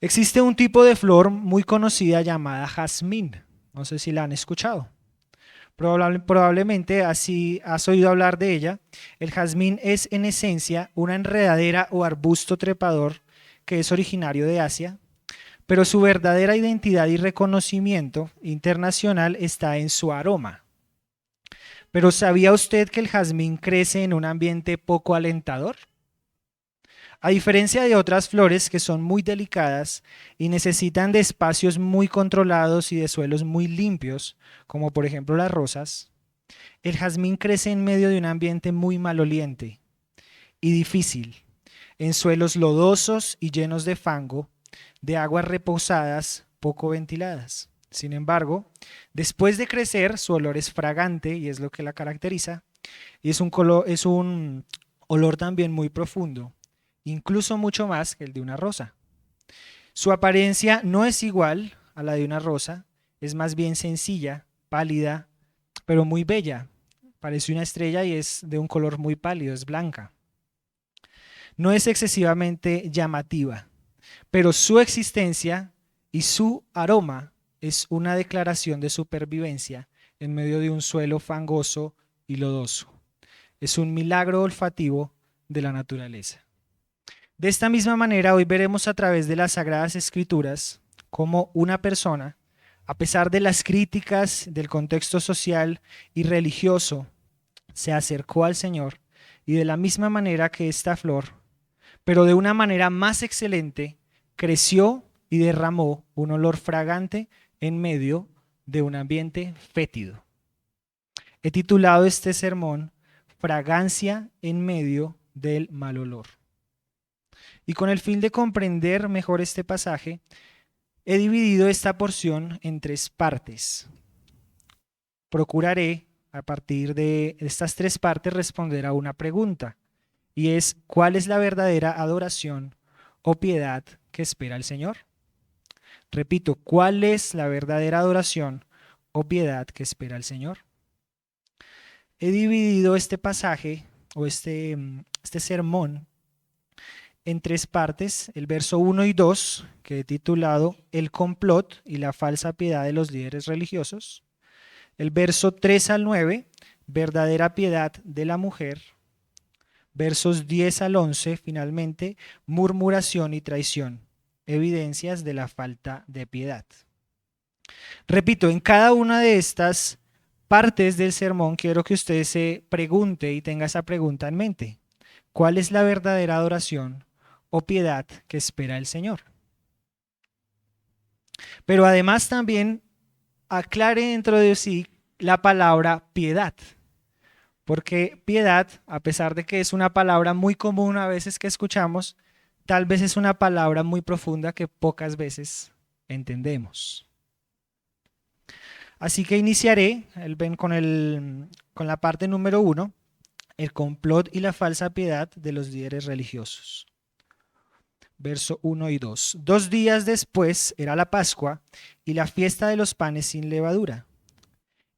Existe un tipo de flor muy conocida llamada jazmín. No sé si la han escuchado. Probablemente así has oído hablar de ella. El jazmín es en esencia una enredadera o arbusto trepador que es originario de Asia, pero su verdadera identidad y reconocimiento internacional está en su aroma. Pero ¿sabía usted que el jazmín crece en un ambiente poco alentador? A diferencia de otras flores que son muy delicadas y necesitan de espacios muy controlados y de suelos muy limpios, como por ejemplo las rosas, el jazmín crece en medio de un ambiente muy maloliente y difícil, en suelos lodosos y llenos de fango, de aguas reposadas poco ventiladas. Sin embargo, después de crecer, su olor es fragante y es lo que la caracteriza, y es un olor también muy profundo, incluso mucho más que el de una rosa. Su apariencia no es igual a la de una rosa, es más bien sencilla, pálida, pero muy bella. Parece una estrella y es de un color muy pálido, es blanca. No es excesivamente llamativa, pero su existencia y su aroma es una declaración de supervivencia en medio de un suelo fangoso y lodoso. Es un milagro olfativo de la naturaleza. De esta misma manera, hoy veremos a través de las Sagradas Escrituras cómo una persona, a pesar de las críticas del contexto social y religioso, se acercó al Señor y de la misma manera que esta flor, pero de una manera más excelente, creció y derramó un olor fragante en medio de un ambiente fétido. He titulado este sermón Fragancia en medio del mal olor. Y con el fin de comprender mejor este pasaje, he dividido esta porción en tres partes. Procuraré, a partir de estas tres partes, responder a una pregunta, y es, ¿cuál es la verdadera adoración o piedad que espera el Señor? Repito, ¿cuál es la verdadera adoración o piedad que espera el Señor? He dividido este pasaje o este sermón en tres partes, el verso 1 y 2, que he titulado El complot y la falsa piedad de los líderes religiosos, el verso 3 al 9, verdadera piedad de la mujer, versos 10 al 11, finalmente, murmuración y traición, evidencias de la falta de piedad. Repito, en cada una de estas partes del sermón quiero que usted se pregunte y tenga esa pregunta en mente. ¿Cuál es la verdadera adoración o piedad que espera el Señor? Pero además también aclare dentro de sí la palabra piedad, porque piedad, a pesar de que es una palabra muy común a veces que escuchamos, tal vez es una palabra muy profunda que pocas veces entendemos. Así que iniciaré con la parte número 1, el complot y la falsa piedad de los líderes religiosos. Verso 1 y 2. 2 días después era la Pascua y la fiesta de los panes sin levadura.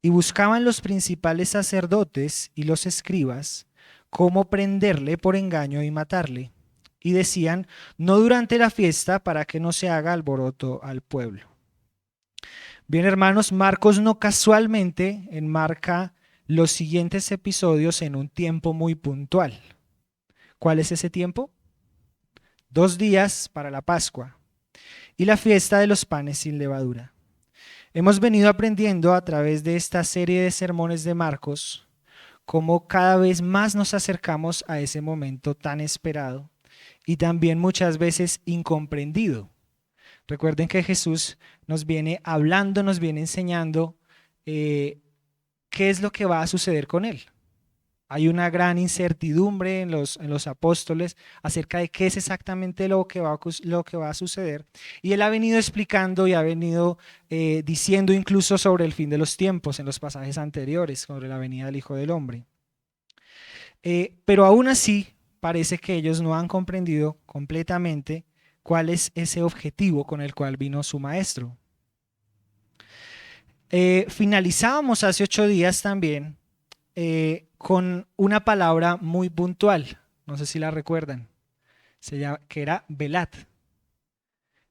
Y buscaban los principales sacerdotes y los escribas cómo prenderle por engaño y matarle. Y decían, no durante la fiesta para que no se haga alboroto al pueblo. Bien, hermanos, Marcos no casualmente enmarca los siguientes episodios en un tiempo muy puntual. ¿Cuál es ese tiempo? 2 días para la Pascua y la fiesta de los panes sin levadura. Hemos venido aprendiendo a través de esta serie de sermones de Marcos cómo cada vez más nos acercamos a ese momento tan esperado y también muchas veces incomprendido. Recuerden que Jesús nos viene hablando, nos viene enseñando qué es lo que va a suceder con él. Hay una gran incertidumbre en los apóstoles acerca de qué es exactamente lo que va a suceder. Y él ha venido explicando y ha venido diciendo incluso sobre el fin de los tiempos en los pasajes anteriores, sobre la venida del Hijo del Hombre. Pero aún así, parece que ellos no han comprendido completamente cuál es ese objetivo con el cual vino su maestro. Finalizábamos hace 8 días también con una palabra muy puntual, no sé si la recuerdan, que era velat.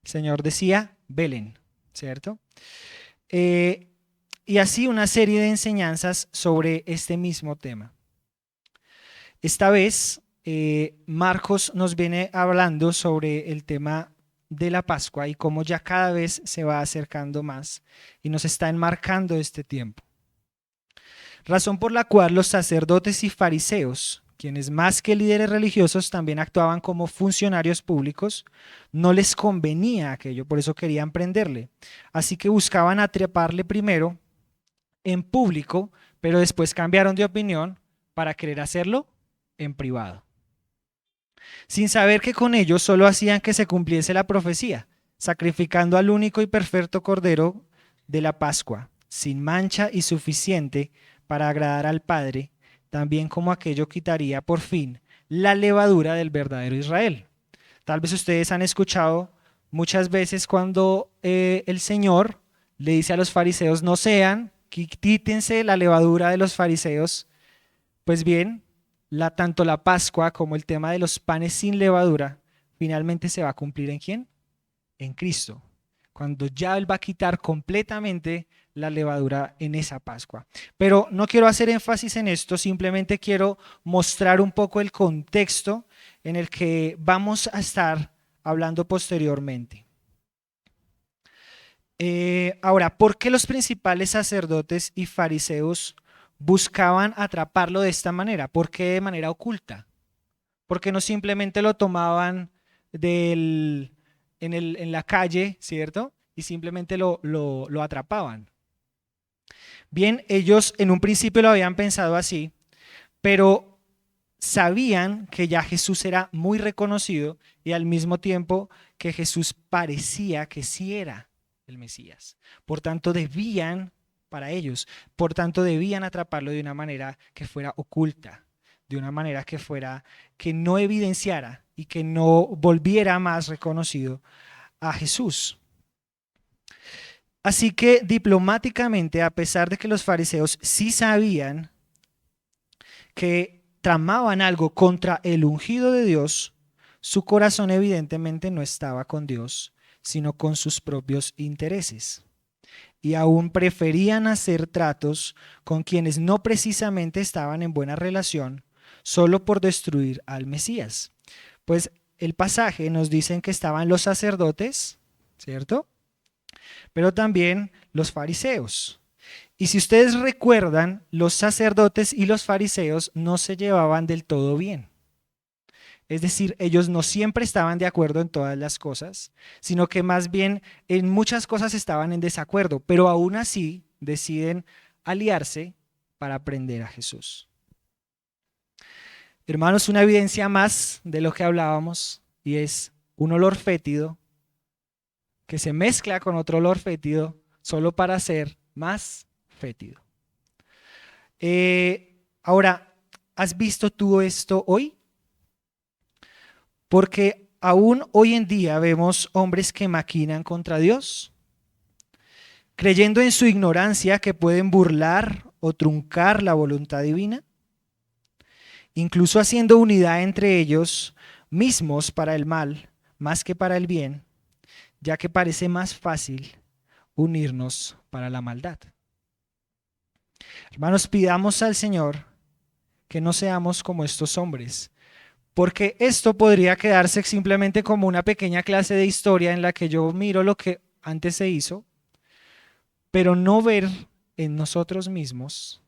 El Señor decía, velen, ¿cierto? Y así una serie de enseñanzas sobre este mismo tema. Esta vez, Marcos nos viene hablando sobre el tema de la Pascua y cómo ya cada vez se va acercando más y nos está enmarcando este tiempo. Razón por la cual los sacerdotes y fariseos, quienes más que líderes religiosos también actuaban como funcionarios públicos, no les convenía aquello, por eso querían prenderle. Así que buscaban atraparle primero en público, pero después cambiaron de opinión para querer hacerlo en privado. Sin saber que con ello solo hacían que se cumpliese la profecía, sacrificando al único y perfecto Cordero de la Pascua, sin mancha y suficiente para agradar al Padre, también como aquello quitaría por fin la levadura del verdadero Israel. Tal vez ustedes han escuchado muchas veces cuando el Señor le dice a los fariseos, no sean, quítense la levadura de los fariseos. Pues bien, tanto la Pascua como el tema de los panes sin levadura finalmente se va a cumplir ¿en quién? En Cristo, cuando ya Él va a quitar completamente la levadura en esa Pascua. Pero no quiero hacer énfasis en esto, simplemente quiero mostrar un poco el contexto en el que vamos a estar hablando posteriormente. Ahora, ¿por qué los principales sacerdotes y fariseos buscaban atraparlo de esta manera? ¿Por qué de manera oculta? ¿Por qué no simplemente lo tomaban en la calle, ¿cierto? Y simplemente lo atrapaban. Bien, ellos en un principio lo habían pensado así, pero sabían que ya Jesús era muy reconocido y al mismo tiempo que Jesús parecía que sí era el Mesías. Por tanto, por tanto, debían atraparlo de una manera que fuera oculta, de una manera que no evidenciara y que no volviera más reconocido a Jesús. Así que diplomáticamente, a pesar de que los fariseos sí sabían que tramaban algo contra el ungido de Dios, su corazón evidentemente no estaba con Dios, sino con sus propios intereses. Y aún preferían hacer tratos con quienes no precisamente estaban en buena relación, solo por destruir al Mesías. Pues el pasaje nos dice que estaban los sacerdotes, ¿cierto? Pero también los fariseos. Y si ustedes recuerdan, los sacerdotes y los fariseos no se llevaban del todo bien. Es decir, ellos no siempre estaban de acuerdo en todas las cosas, sino que más bien en muchas cosas estaban en desacuerdo, pero aún así deciden aliarse para prender a Jesús. Hermanos, una evidencia más de lo que hablábamos y es un olor fétido que se mezcla con otro olor fétido solo para ser más fétido. Ahora, ¿has visto tú esto hoy? Porque aún hoy en día vemos hombres que maquinan contra Dios, creyendo en su ignorancia que pueden burlar o truncar la voluntad divina, incluso haciendo unidad entre ellos mismos para el mal más que para el bien, ya que parece más fácil unirnos para la maldad. Hermanos, pidamos al Señor que no seamos como estos hombres, porque esto podría quedarse simplemente como una pequeña clase de historia en la que yo miro lo que antes se hizo, pero no ver en nosotros mismos,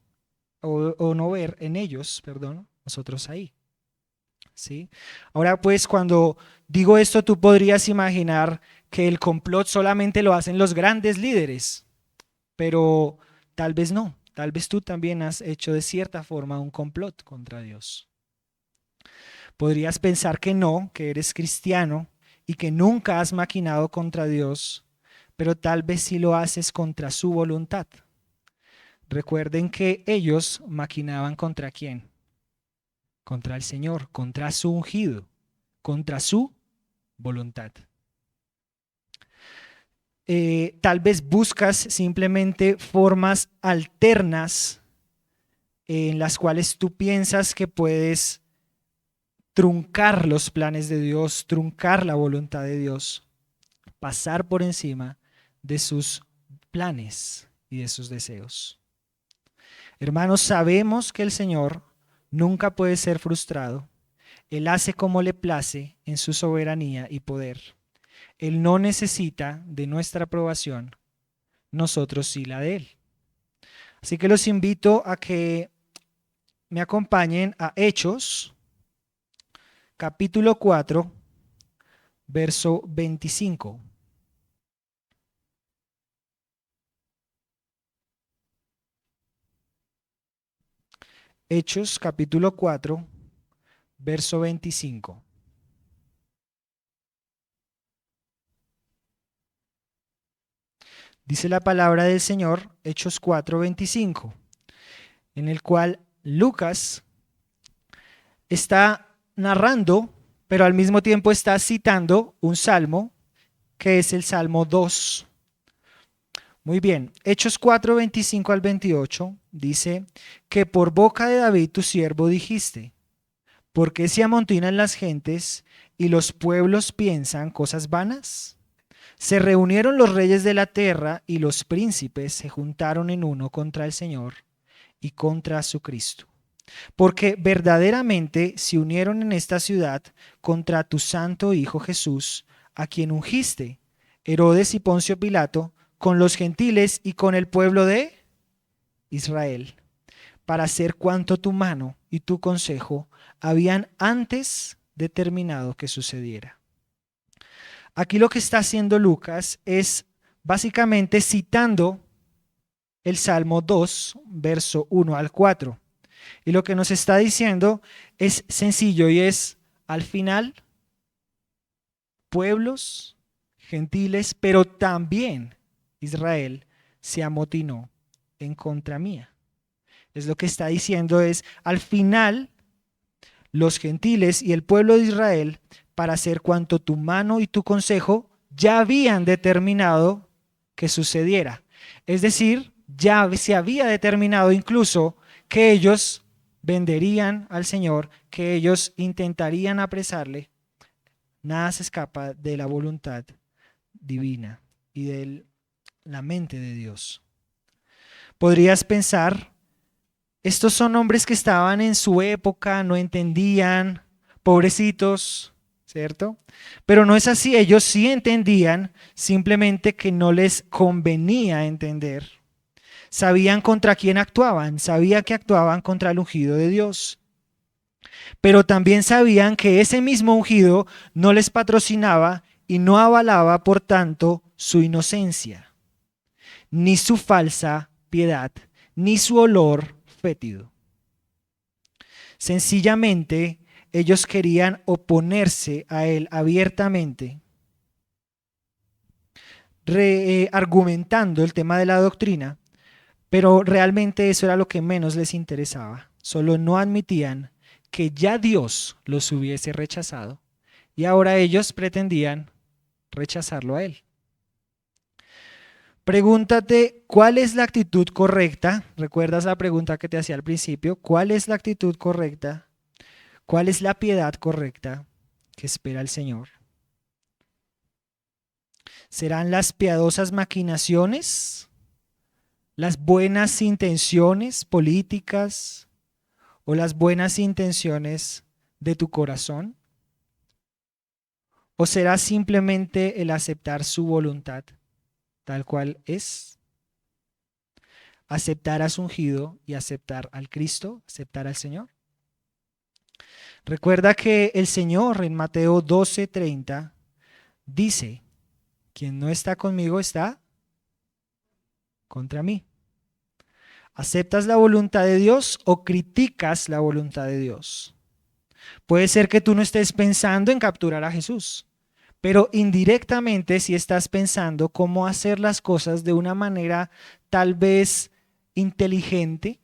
o no ver en ellos, perdón, nosotros ahí. ¿Sí? Ahora pues, cuando digo esto, tú podrías imaginar que el complot solamente lo hacen los grandes líderes, pero tal vez no, tal vez tú también has hecho de cierta forma un complot contra Dios. Podrías pensar que no, que eres cristiano y que nunca has maquinado contra Dios, pero tal vez sí lo haces contra su voluntad. Recuerden que ellos maquinaban ¿contra quién? Contra el Señor, contra su ungido, contra su voluntad. Tal vez buscas simplemente formas alternas en las cuales tú piensas que puedes truncar los planes de Dios, truncar la voluntad de Dios. pasar por encima de sus planes y de sus deseos. Hermanos, sabemos que el Señor nunca puede ser frustrado. Él hace como le place en su soberanía y poder. Él no necesita de nuestra aprobación, nosotros sí la de Él. Así que los invito a que me acompañen a Hechos, capítulo 4, verso 25. Hechos, capítulo 4, verso 25. Dice la palabra del Señor, Hechos 4, 25, en el cual Lucas está narrando, pero al mismo tiempo está citando un salmo, que es el Salmo 2. Muy bien, Hechos 4, 25 al 28 dice que por boca de David tu siervo dijiste, ¿por qué se amontonan las gentes y los pueblos piensan cosas vanas? Se reunieron los reyes de la tierra y los príncipes se juntaron en uno contra el Señor y contra su Cristo. Porque verdaderamente se unieron en esta ciudad contra tu santo Hijo Jesús, a quien ungiste, Herodes y Poncio Pilato, con los gentiles y con el pueblo de Israel, para hacer cuanto tu mano y tu consejo habían antes determinado que sucediera. Aquí lo que está haciendo Lucas es básicamente citando el Salmo 2, verso 1 al 4. Y lo que nos está diciendo es sencillo y es, al final, pueblos, gentiles, pero también Israel se amotinó en contra mía. Es lo que está diciendo es, al final, los gentiles y el pueblo de Israel, para hacer cuanto tu mano y tu consejo ya habían determinado que sucediera. Es decir, ya se había determinado incluso que ellos venderían al Señor, que ellos intentarían apresarle. Nada se escapa de la voluntad divina y de la mente de Dios. Podrías pensar, estos son hombres que estaban en su época, no entendían, pobrecitos, ¿cierto? Pero no es así, ellos sí entendían, simplemente que no les convenía entender. Sabían contra quién actuaban, sabían que actuaban contra el ungido de Dios. Pero también sabían que ese mismo ungido no les patrocinaba y no avalaba, por tanto, su inocencia, ni su falsa piedad, ni su olor fétido. Sencillamente, ellos querían oponerse a él abiertamente, argumentando el tema de la doctrina, pero realmente eso era lo que menos les interesaba. Solo no admitían que ya Dios los hubiese rechazado y ahora ellos pretendían rechazarlo a él. Pregúntate, ¿cuál es la actitud correcta? ¿Recuerdas la pregunta que te hacía al principio? ¿Cuál es la actitud correcta? ¿Cuál es la piedad correcta que espera el Señor? ¿Serán las piadosas maquinaciones? ¿Las buenas intenciones políticas? ¿O las buenas intenciones de tu corazón? ¿O será simplemente el aceptar su voluntad tal cual es? Aceptar a su ungido y aceptar al Cristo, aceptar al Señor. Recuerda que el Señor en Mateo 12:30 dice, quien no está conmigo está contra mí. ¿Aceptas la voluntad de Dios o criticas la voluntad de Dios? Puede ser que tú no estés pensando en capturar a Jesús, pero indirectamente sí estás pensando cómo hacer las cosas de una manera tal vez inteligente,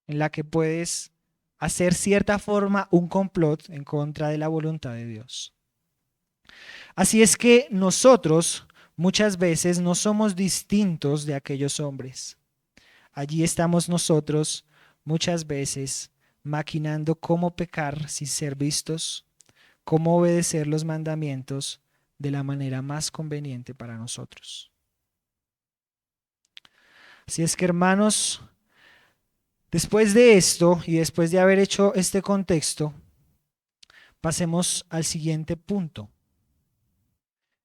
en la que puedes hacer cierta forma un complot en contra de la voluntad de Dios. Así es que nosotros muchas veces no somos distintos de aquellos hombres. Allí estamos nosotros muchas veces maquinando cómo pecar sin ser vistos, cómo obedecer los mandamientos, de la manera más conveniente para nosotros. Así es que, hermanos, después de esto y después de haber hecho este contexto, pasemos al siguiente punto.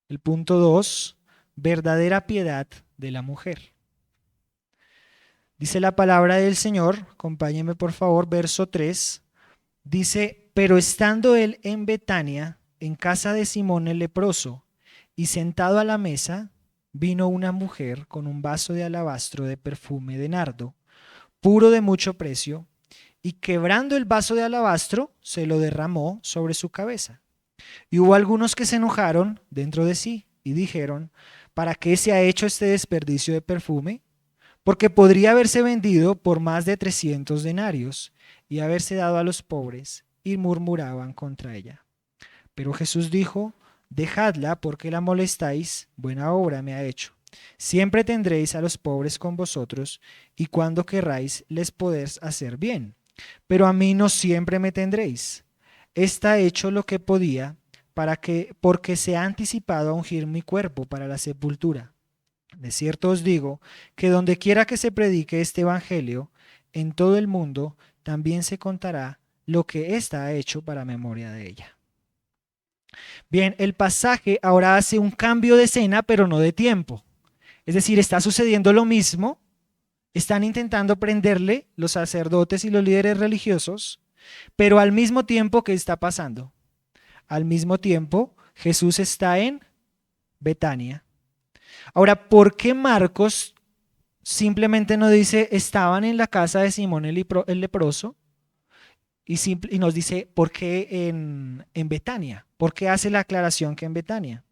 El punto 2, verdadera piedad de la mujer. Dice la palabra del Señor, acompáñeme por favor, verso 3, dice, pero estando él en Betania, en casa de Simón el leproso, y sentado a la mesa, vino una mujer con un vaso de alabastro de perfume de nardo, puro de mucho precio, y quebrando el vaso de alabastro, se lo derramó sobre su cabeza. Y hubo algunos que se enojaron dentro de sí y dijeron, ¿para qué se ha hecho este desperdicio de perfume? Porque podría haberse vendido por más de 300 denarios y haberse dado a los pobres, y murmuraban contra ella. Pero Jesús dijo, dejadla porque la molestáis, buena obra me ha hecho. Siempre tendréis a los pobres con vosotros, y cuando querráis les podéis hacer bien. Pero a mí no siempre me tendréis. Está hecho lo que podía, porque se ha anticipado a ungir mi cuerpo para la sepultura. De cierto os digo que donde quiera que se predique este evangelio, en todo el mundo también se contará lo que ésta ha hecho para memoria de ella. Bien, el pasaje ahora hace un cambio de escena, pero no de tiempo. Es decir, está sucediendo lo mismo, están intentando prenderle los sacerdotes y los líderes religiosos, pero al mismo tiempo, ¿qué está pasando? Al mismo tiempo, Jesús está en Betania. Ahora, ¿por qué Marcos simplemente no dice estaban en la casa de Simón el leproso? Y nos dice por qué en Betania. ¿Por qué hace la aclaración que en Betania?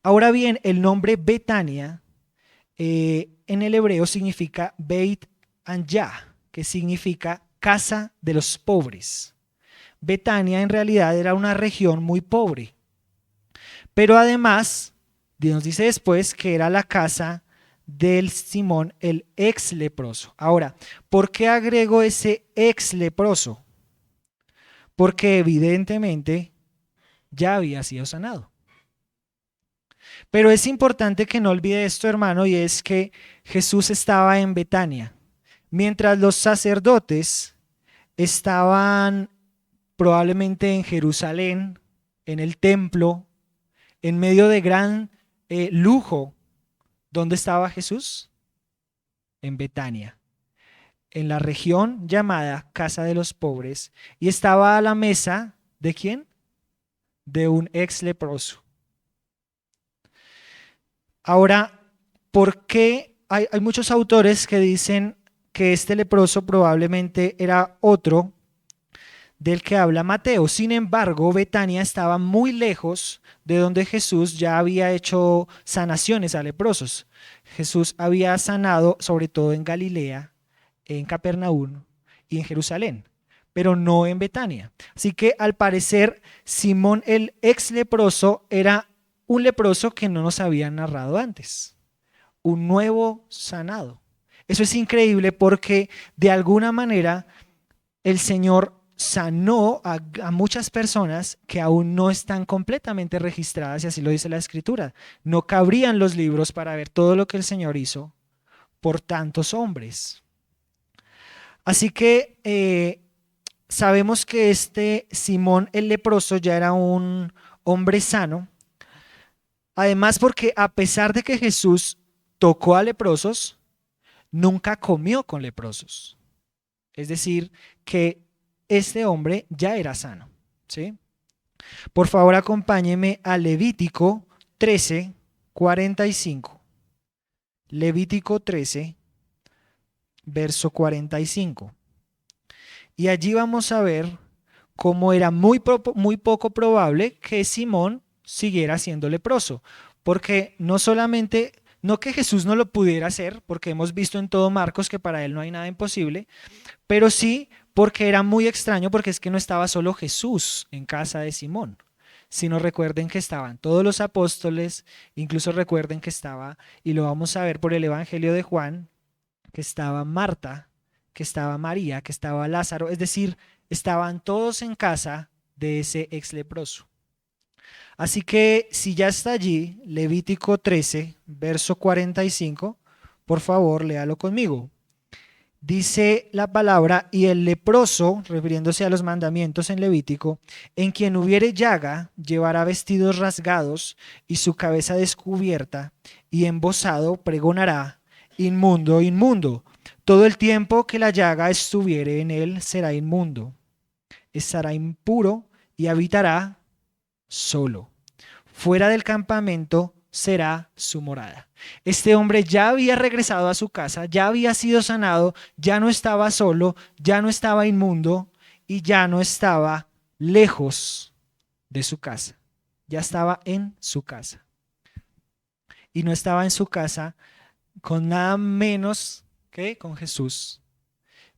Ahora bien, el nombre Betania en el hebreo significa Beit Anya, que significa casa de los pobres. Betania en realidad era una región muy pobre, pero además nos dice después que era la casa del Simón el ex leproso. Ahora, ¿por qué agrego ese ex leproso? Porque evidentemente ya había sido sanado. Pero es importante que no olvide esto, hermano, y es que Jesús estaba en Betania, mientras los sacerdotes estaban probablemente en Jerusalén, en el templo, en medio de gran lujo. ¿Dónde estaba Jesús? En Betania, en la región llamada Casa de los Pobres, y estaba a la mesa ¿de quién? De un ex leproso. Ahora, ¿por qué hay muchos autores que dicen que este leproso probablemente era otro del que habla Mateo? Sin embargo, Betania estaba muy lejos de donde Jesús ya había hecho sanaciones a leprosos. Jesús había sanado sobre todo en Galilea, en Capernaum y en Jerusalén, pero no en Betania. Así que al parecer Simón el ex leproso era un leproso que no nos habían narrado antes, un nuevo sanado. Eso es increíble porque de alguna manera el Señor sanó a muchas personas que aún no están completamente registradas, y así lo dice la Escritura. No cabrían los libros para ver todo lo que el Señor hizo por tantos hombres. Así que sabemos que este Simón el leproso ya era un hombre sano. Además, porque a pesar de que Jesús tocó a leprosos, nunca comió con leprosos. Es decir, que este hombre ya era sano, ¿sí? Por favor, acompáñeme a Levítico 13, 45. Levítico 13, verso 45. Y allí vamos a ver cómo era muy poco probable que Simón siguiera siendo leproso, porque no que Jesús no lo pudiera hacer, porque hemos visto en todo Marcos que para él no hay nada imposible, pero sí porque era muy extraño, porque es que no estaba solo Jesús en casa de Simón, sino recuerden que estaban todos los apóstoles, incluso recuerden que estaba, y lo vamos a ver por el Evangelio de Juan, que estaba Marta, que estaba María, que estaba Lázaro, es decir, estaban todos en casa de ese ex leproso. Así que si ya está allí, Levítico 13, verso 45, por favor, léalo conmigo. Dice la palabra, y el leproso, refiriéndose a los mandamientos en Levítico, en quien hubiere llaga, llevará vestidos rasgados y su cabeza descubierta, y embozado pregonará, inmundo, inmundo. Todo el tiempo que la llaga estuviere en él será inmundo. Estará impuro y habitará solo. Fuera del campamento será su morada. Este hombre ya había regresado a su casa, ya había sido sanado, ya no estaba solo, ya no estaba inmundo y ya no estaba lejos de su casa. Ya estaba en su casa. Y no estaba en su casa con nada menos que con Jesús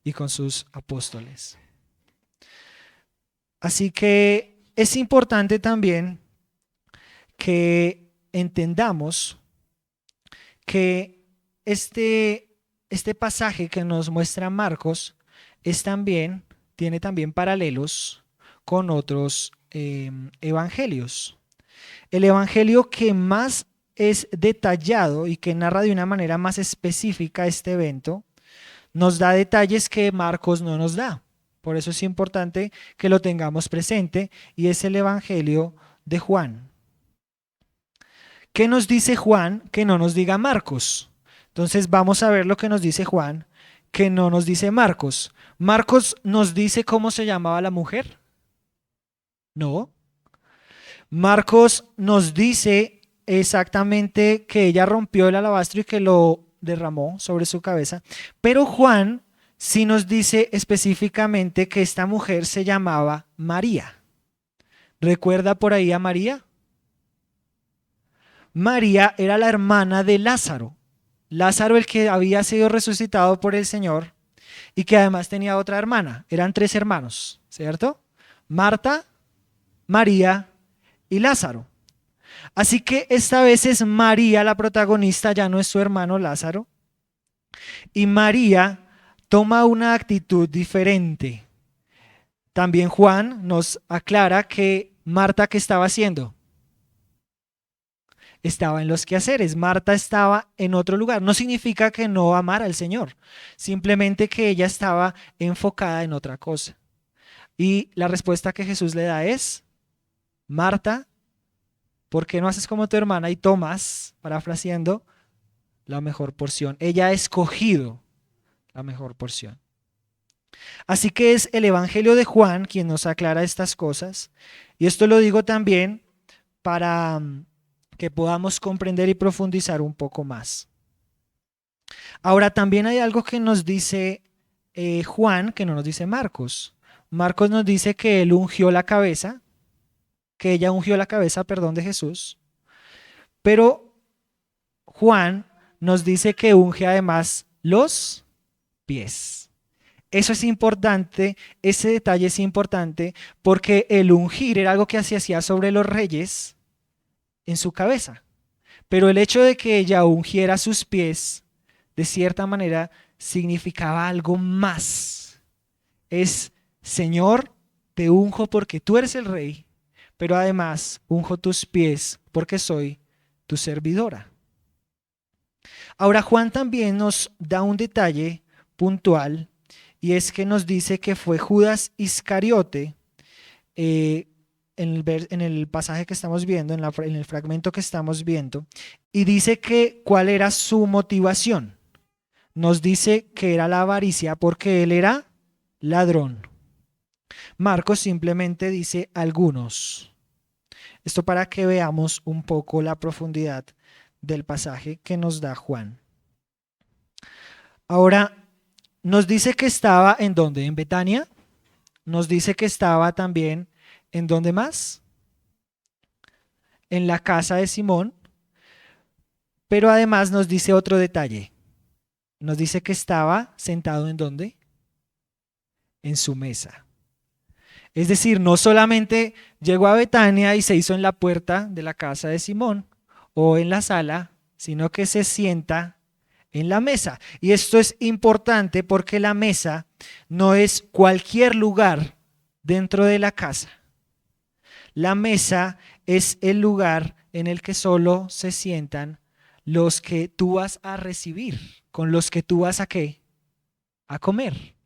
y con sus apóstoles. Así que es importante también que entendamos que este pasaje que nos muestra Marcos tiene también paralelos con otros evangelios. El evangelio que más es detallado y que narra de una manera más específica este evento, nos da detalles que Marcos no nos da. Por eso es importante que lo tengamos presente y es el evangelio de Juan. ¿Qué nos dice Juan que no nos diga Marcos? Entonces vamos a ver lo que nos dice Juan que no nos dice Marcos. ¿Marcos nos dice cómo se llamaba la mujer? No. Marcos nos dice exactamente que ella rompió el alabastro y que lo derramó sobre su cabeza. Pero Juan sí nos dice específicamente que esta mujer se llamaba María. ¿Recuerda por ahí a María? María era la hermana de Lázaro. Lázaro, el que había sido resucitado por el Señor y que además tenía otra hermana. Eran 3 hermanos, ¿cierto? Marta, María y Lázaro. Así que esta vez es María la protagonista, ya no es su hermano Lázaro. Y María toma una actitud diferente. También Juan nos aclara que Marta, ¿qué estaba haciendo? Estaba en los quehaceres. Marta estaba en otro lugar. No significa que no amara al Señor, simplemente que ella estaba enfocada en otra cosa. Y la respuesta que Jesús le da es, Marta, ¿por qué no haces como tu hermana y tomas, parafraseando, la mejor porción? Ella ha escogido la mejor porción. Así que es el Evangelio de Juan quien nos aclara estas cosas. Y esto lo digo también para que podamos comprender y profundizar un poco más. Ahora, también hay algo que nos dice Juan, que no nos dice Marcos. Marcos nos dice que él ungió la cabeza, que ella ungió la cabeza, perdón, de Jesús. Pero Juan nos dice que unge además los pies. Eso es importante, ese detalle es importante porque el ungir era algo que se hacía sobre los reyes en su cabeza. Pero el hecho de que ella ungiera sus pies, de cierta manera, significaba algo más. Es, Señor, te unjo porque tú eres el rey, pero además unjo tus pies porque soy tu servidora. Ahora Juan también nos da un detalle puntual y es que nos dice que fue Judas Iscariote, en el pasaje que estamos viendo, en el fragmento que estamos viendo, y dice que cuál era su motivación. Nos dice que era la avaricia porque él era ladrón. Marcos simplemente dice algunos. Esto para que veamos un poco la profundidad del pasaje que nos da Juan. Ahora, nos dice que estaba en dónde, en Betania. Nos dice que estaba también en dónde más, en la casa de Simón. Pero además nos dice otro detalle. Nos dice que estaba sentado en dónde, en su mesa. Es decir, no solamente llegó a Betania y se hizo en la puerta de la casa de Simón o en la sala, sino que se sienta en la mesa. Y esto es importante porque la mesa no es cualquier lugar dentro de la casa. La mesa es el lugar en el que solo se sientan los que tú vas a recibir, con los que tú vas a ¿qué? A comer.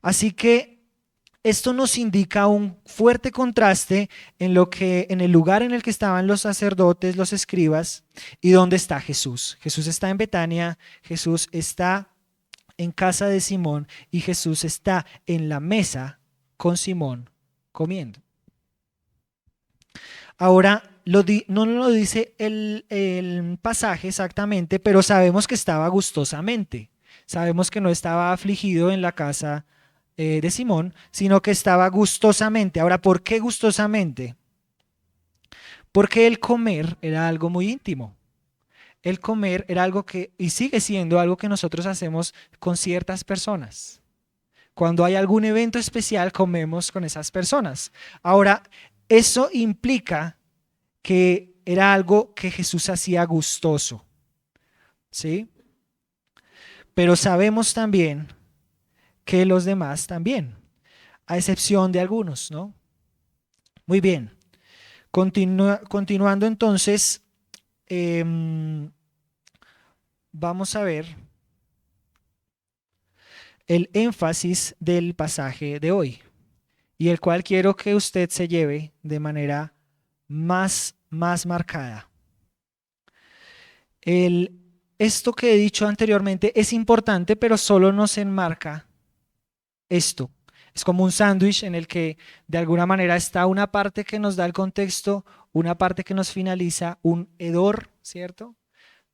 Así que esto nos indica un fuerte contraste en el lugar en el que estaban los sacerdotes, los escribas, y dónde está Jesús. Jesús está en Betania, Jesús está en casa de Simón y Jesús está en la mesa con Simón comiendo. Ahora, no lo dice el pasaje exactamente, pero sabemos que estaba gustosamente. Sabemos que no estaba afligido en la casa de Simón, sino que estaba gustosamente. Ahora, ¿por qué gustosamente? Porque el comer era algo muy íntimo. El comer era algo que, y sigue siendo algo que nosotros hacemos con ciertas personas. Cuando hay algún evento especial, comemos con esas personas. Ahora, eso implica que era algo que Jesús hacía gustoso, ¿sí? Pero sabemos también que los demás también, a excepción de algunos, ¿no? Muy bien. Continuando entonces, vamos a ver el énfasis del pasaje de hoy y el cual quiero que usted se lleve de manera más marcada. Esto que he dicho anteriormente es importante, pero solo nos enmarca esto. Es como un sándwich en el que de alguna manera está una parte que nos da el contexto, una parte que nos finaliza, un hedor, ¿cierto?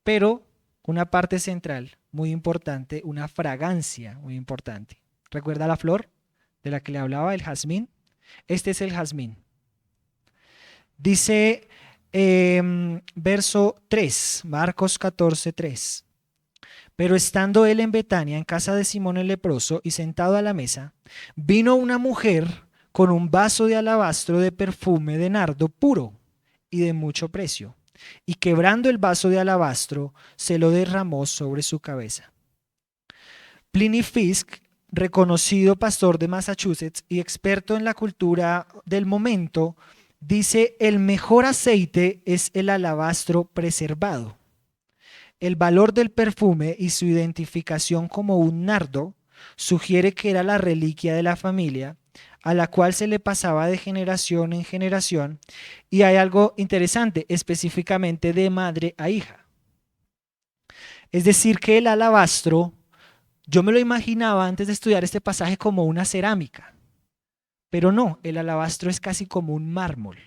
Pero una parte central muy importante, una fragancia muy importante. ¿Recuerda la flor de la que le hablaba, el jazmín? Este es el jazmín. Dice verso 3, Marcos 14, 3. Pero estando él en Betania, en casa de Simón el leproso, y sentado a la mesa, vino una mujer con un vaso de alabastro de perfume de nardo puro y de mucho precio, y quebrando el vaso de alabastro, se lo derramó sobre su cabeza. Pliny Fisk, reconocido pastor de Massachusetts y experto en la cultura del momento, dice: el mejor aceite es el alabastro preservado. El valor del perfume y su identificación como un nardo sugiere que era la reliquia de la familia, a la cual se le pasaba de generación en generación, y hay algo interesante, específicamente de madre a hija. Es decir, que el alabastro, yo me lo imaginaba antes de estudiar este pasaje como una cerámica, pero no, el alabastro es casi como un mármol.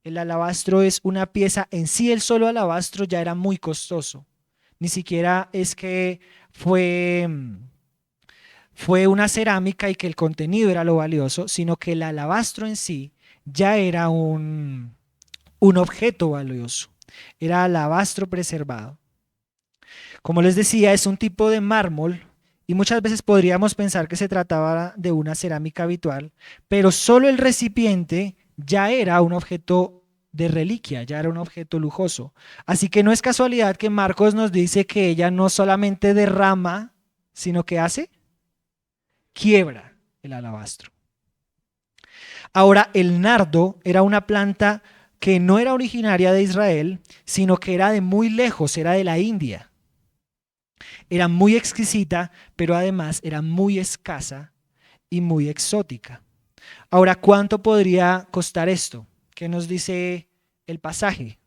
El alabastro es una pieza, en sí el solo alabastro ya era muy costoso. Ni siquiera es que fue una cerámica y que el contenido era lo valioso, sino que el alabastro en sí ya era un objeto valioso. Era alabastro preservado. Como les decía, es un tipo de mármol y muchas veces podríamos pensar que se trataba de una cerámica habitual, pero solo el recipiente ya era un objeto de reliquia, ya era un objeto lujoso. Así que no es casualidad que Marcos nos dice que ella no solamente derrama, sino que hace, quiebra el alabastro. Ahora, el nardo era una planta que no era originaria de Israel, sino que era de muy lejos, era de la India. Era muy exquisita, pero además era muy escasa y muy exótica. Ahora, ¿cuánto podría costar esto? ¿Qué nos dice el pasaje?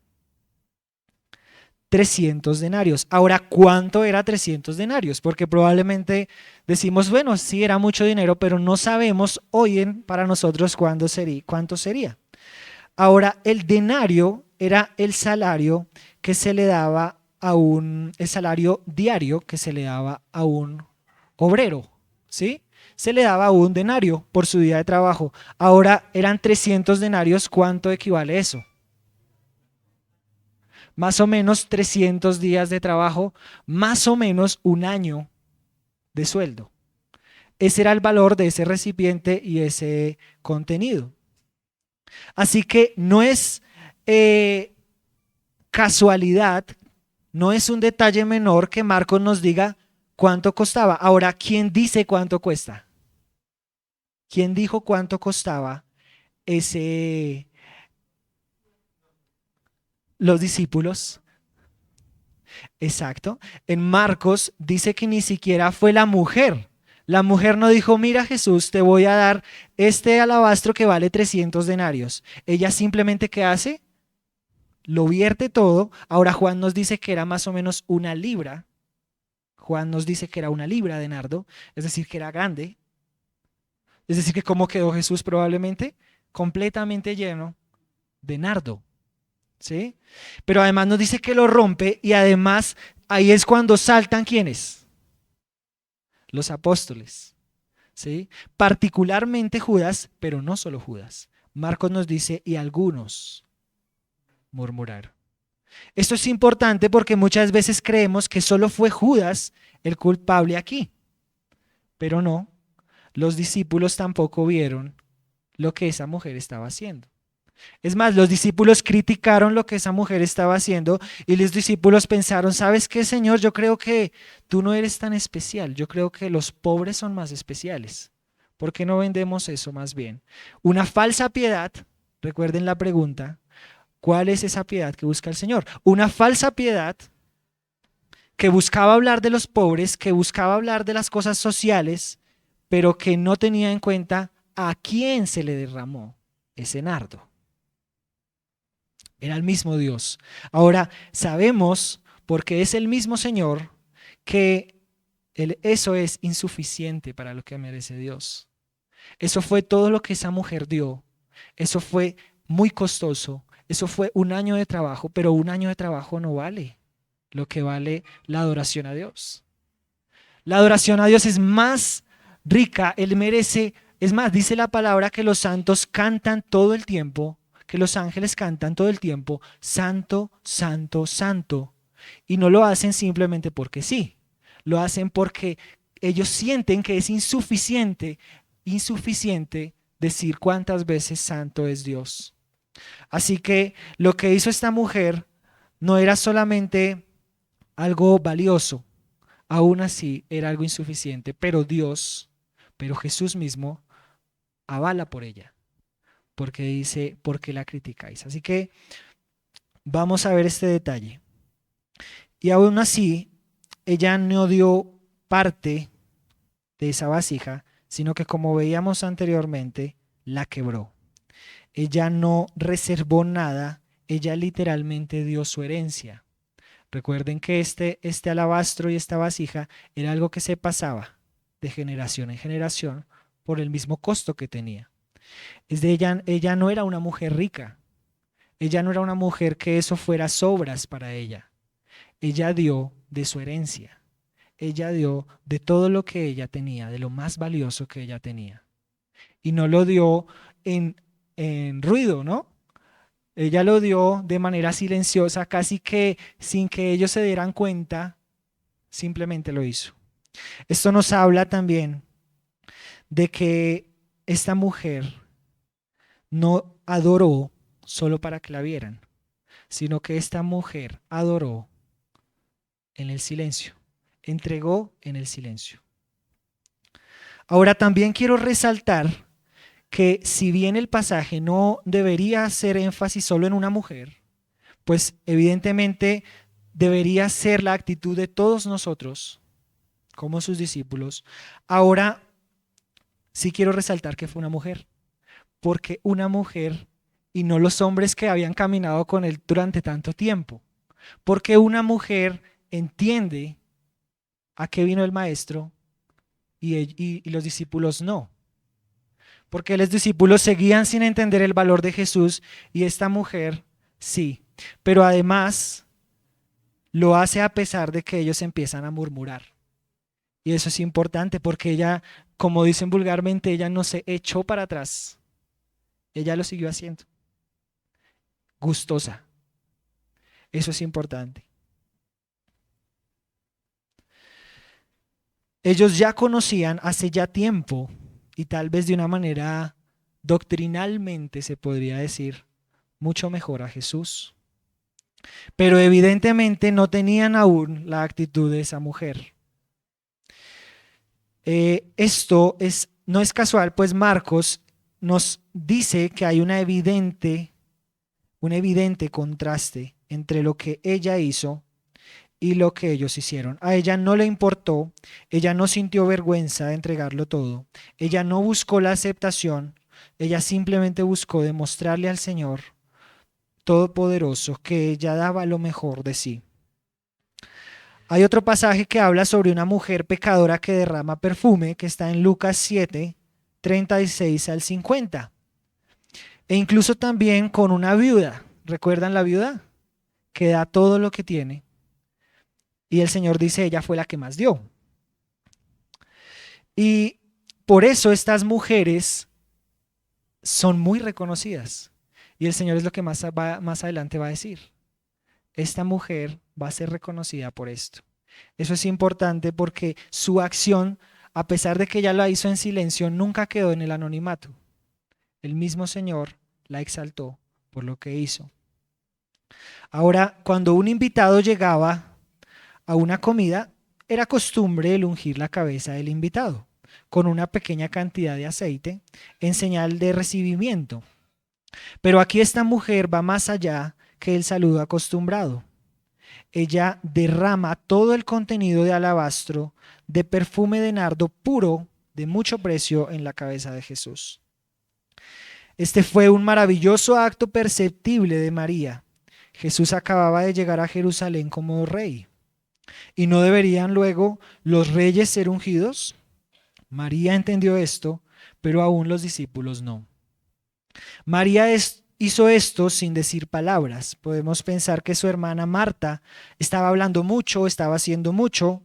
300 denarios. Ahora, ¿cuánto era 300 denarios? Porque probablemente decimos, bueno, sí era mucho dinero, pero no sabemos hoy para nosotros cuánto sería. Ahora, el denario era el salario que se le daba el salario diario que se le daba a un obrero, ¿sí? Se le daba un denario por su día de trabajo. Ahora eran 300 denarios, ¿cuánto equivale eso? Más o menos 300 días de trabajo, más o menos un año de sueldo. Ese era el valor de ese recipiente y ese contenido. Así que no es casualidad, no es un detalle menor que Marcos nos diga cuánto costaba. Ahora, ¿quién dice cuánto cuesta? ¿Quién dijo cuánto costaba ese, los discípulos. Exacto. En Marcos dice que ni siquiera fue la mujer. La mujer no dijo, mira Jesús, te voy a dar este alabastro que vale 300 denarios. Ella simplemente, ¿qué hace? Lo vierte todo. Ahora Juan nos dice que era más o menos una libra. Juan nos dice que era una libra de nardo, es decir, que era grande. Es decir, que cómo quedó Jesús probablemente completamente lleno de nardo. ¿Sí? Pero además nos dice que lo rompe y además ahí es cuando saltan ¿quiénes? Los apóstoles. ¿Sí? Particularmente Judas, pero no solo Judas. Marcos nos dice y algunos murmuraron. Esto es importante porque muchas veces creemos que solo fue Judas el culpable aquí, pero no, los discípulos tampoco vieron lo que esa mujer estaba haciendo. Es más, los discípulos criticaron lo que esa mujer estaba haciendo y los discípulos pensaron, ¿sabes qué, Señor? Yo creo que tú no eres tan especial, yo creo que los pobres son más especiales. ¿Por qué no vendemos eso más bien? Una falsa piedad, recuerden la pregunta, ¿cuál es esa piedad que busca el Señor? Una falsa piedad que buscaba hablar de los pobres, que buscaba hablar de las cosas sociales, pero que no tenía en cuenta a quién se le derramó ese nardo. Era el mismo Dios. Ahora sabemos, porque es el mismo Señor, que eso es insuficiente para lo que merece Dios. Eso fue todo lo que esa mujer dio. Eso fue muy costoso. Eso fue un año de trabajo, pero un año de trabajo no vale lo que vale la adoración a Dios. La adoración a Dios es más rica, Él merece, es más, dice la palabra que los santos cantan todo el tiempo, que los ángeles cantan todo el tiempo, santo, santo, santo. Y no lo hacen simplemente porque sí, lo hacen porque ellos sienten que es insuficiente decir cuántas veces santo es Dios. Así que lo que hizo esta mujer no era solamente algo valioso, aún así era algo insuficiente, pero Dios, pero Jesús mismo avala por ella, porque dice, ¿por qué la criticáis? Así que vamos a ver este detalle. Y aún así, ella no dio parte de esa vasija, sino que como veíamos anteriormente, la quebró. Ella no reservó nada, ella literalmente dio su herencia. Recuerden que este alabastro y esta vasija era algo que se pasaba de generación en generación por el mismo costo que tenía. Ella no era una mujer rica, ella no era una mujer que eso fuera sobras para ella. Ella dio de su herencia, ella dio de todo lo que ella tenía, de lo más valioso que ella tenía. Y no lo dio en ruido, ¿no? Ella lo dio de manera silenciosa, casi que sin que ellos se dieran cuenta, simplemente lo hizo. Esto nos habla también de que esta mujer no adoró solo para que la vieran, sino que esta mujer adoró en el silencio, entregó en el silencio. Ahora también quiero resaltar que si bien el pasaje no debería hacer énfasis solo en una mujer, pues evidentemente debería ser la actitud de todos nosotros como sus discípulos. Ahora sí quiero resaltar que fue una mujer, porque una mujer y no los hombres que habían caminado con él durante tanto tiempo, porque una mujer entiende a qué vino el maestro y los discípulos no. Porque los discípulos seguían sin entender el valor de Jesús y esta mujer sí. Pero además lo hace a pesar de que ellos empiezan a murmurar. Y eso es importante porque ella, como dicen vulgarmente, ella no se echó para atrás. Ella lo siguió haciendo. Gustosa. Eso es importante. Ellos ya conocían hace ya tiempo y tal vez de una manera doctrinalmente se podría decir mucho mejor a Jesús. Pero evidentemente no tenían aún la actitud de esa mujer. Esto no es casual, pues Marcos nos dice que hay un evidente contraste entre lo que ella hizo y lo que ellos hicieron. A ella no le importó, ella no sintió vergüenza de entregarlo todo, ella no buscó la aceptación, ella simplemente buscó demostrarle al Señor Todopoderoso que ella daba lo mejor de sí. Hay otro pasaje que habla sobre una mujer pecadora que derrama perfume, que está en Lucas 7, 36 al 50. E incluso también con una viuda. ¿Recuerdan la viuda? Que da todo lo que tiene. Y el Señor dice, ella fue la que más dio. Y por eso estas mujeres son muy reconocidas. Y el Señor es lo que más adelante va a decir. Esta mujer va a ser reconocida por esto. Eso es importante porque su acción, a pesar de que ella la hizo en silencio, nunca quedó en el anonimato. El mismo Señor la exaltó por lo que hizo. Ahora, cuando un invitado llegaba a una comida, era costumbre el ungir la cabeza del invitado con una pequeña cantidad de aceite en señal de recibimiento. Pero aquí esta mujer va más allá que el saludo acostumbrado. Ella derrama todo el contenido de alabastro, de perfume de nardo puro, de mucho precio, en la cabeza de Jesús. Este fue un maravilloso acto perceptible de María. Jesús acababa de llegar a Jerusalén como rey. ¿Y no deberían luego los reyes ser ungidos? María entendió esto, pero aún los discípulos no. María hizo esto sin decir palabras. Podemos pensar que su hermana Marta estaba hablando mucho, estaba haciendo mucho,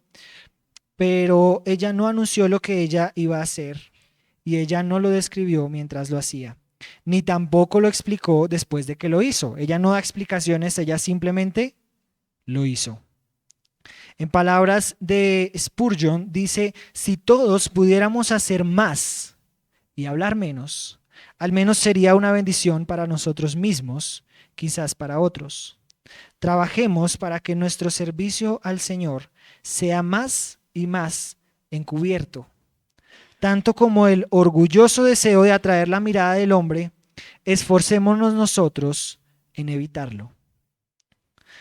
pero ella no anunció lo que ella iba a hacer y ella no lo describió mientras lo hacía, ni tampoco lo explicó después de que lo hizo. Ella no da explicaciones, ella simplemente lo hizo. En palabras de Spurgeon dice, si todos pudiéramos hacer más y hablar menos, al menos sería una bendición para nosotros mismos, quizás para otros. Trabajemos para que nuestro servicio al Señor sea más y más encubierto, tanto como el orgulloso deseo de atraer la mirada del hombre, esforcémonos nosotros en evitarlo.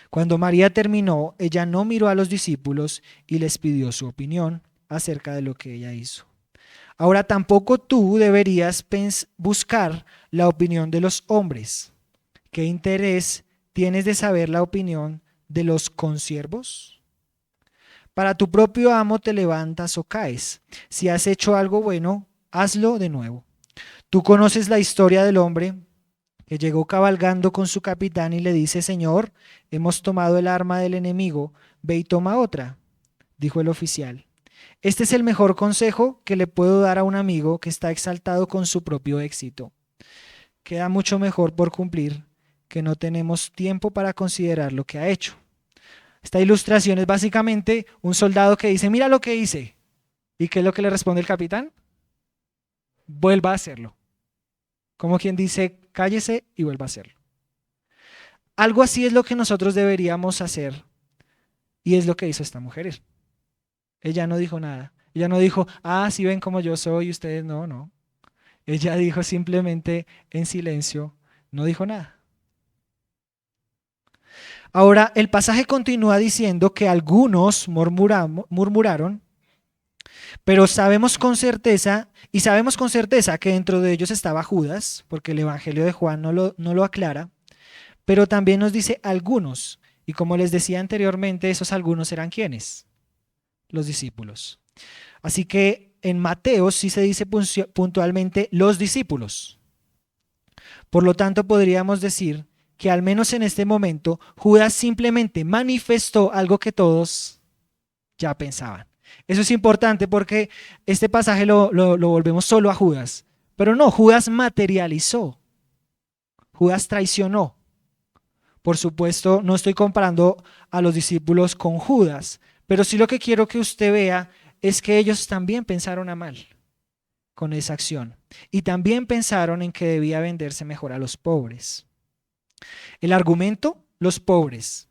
Cuando María terminó, ella no miró a los discípulos y les pidió su opinión acerca de lo que ella hizo. Ahora tampoco tú deberías buscar la opinión de los hombres. ¿Qué interés tienes de saber la opinión de los consiervos? Para tu propio amo te levantas o caes. Si has hecho algo bueno, hazlo de nuevo. Tú conoces la historia del hombre que llegó cabalgando con su capitán y le dice, Señor, hemos tomado el arma del enemigo, ve y toma otra, dijo el oficial. Este es el mejor consejo que le puedo dar a un amigo que está exaltado con su propio éxito. Queda mucho mejor por cumplir que no tenemos tiempo para considerar lo que ha hecho. Esta ilustración es básicamente un soldado que dice, mira lo que hice. ¿Y qué es lo que le responde el capitán? Vuelva a hacerlo. Como quien dice, cállese y vuelva a hacerlo. Algo así es lo que nosotros deberíamos hacer y es lo que hizo esta mujer. Ella no dijo nada. Ella no dijo, sí ven como yo soy y ustedes no. Ella dijo simplemente en silencio, no dijo nada. Ahora, el pasaje continúa diciendo que algunos murmuraron, pero sabemos con certeza que dentro de ellos estaba Judas, porque el Evangelio de Juan no lo aclara, pero también nos dice algunos, y como les decía anteriormente, esos algunos eran ¿quiénes? Los discípulos. Así que en Mateo sí se dice puntualmente los discípulos. Por lo tanto, podríamos decir que al menos en este momento Judas simplemente manifestó algo que todos ya pensaban. Eso es importante porque este pasaje lo volvemos solo a Judas. Pero no, Judas materializó. Judas traicionó. Por supuesto, no estoy comparando a los discípulos con Judas, pero sí lo que quiero que usted vea es que ellos también pensaron a mal con esa acción. Y también pensaron en que debía venderse mejor a los pobres. El argumento, los pobres.